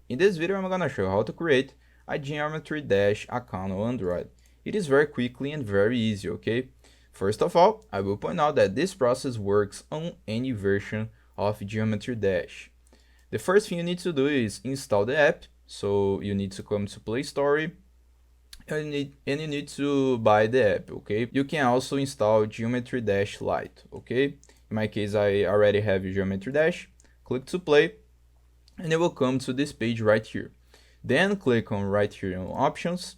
In this video, I'm gonna show you how to create a Geometry Dash account on Android. It is very quickly and very easy, okay? First of all, I will point out that this process works on any version of Geometry Dash. The first thing you need to do is install the app. So you need to come to Play Store and you need to buy the app, okay? You can also install Geometry Dash Lite, okay? In my case, I already have Geometry Dash. Click to play and it will come to this page right here. Then click on right here on options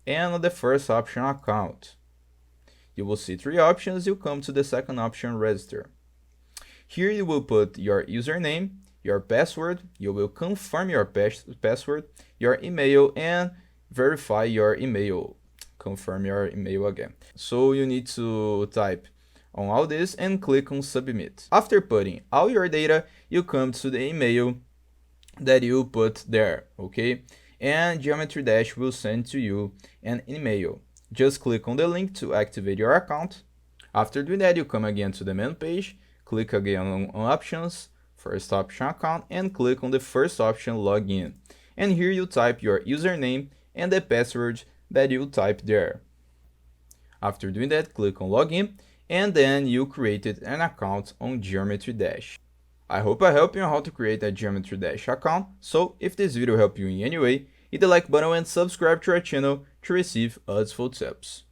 and on the first option, account. You will see three options. You come to the second option, register. Here you will put your username, your password, you will confirm your password, your email, and verify your email. Confirm your email again. So you need to type on all this and click on submit. After putting all your data, you come to the email that you put there, okay? And Geometry Dash will send to you an email. Just click on the link to activate your account. After doing that, you come again to the main page, click again on options, first option, account, and click on the first option, login. And here you type your username and the password that you type there. After doing that, click on login, and then you created an account on Geometry Dash. I hope I helped you on how to create a Geometry Dash account. So if this video helped you in any way, hit the like button and subscribe to our channel to receive useful tips.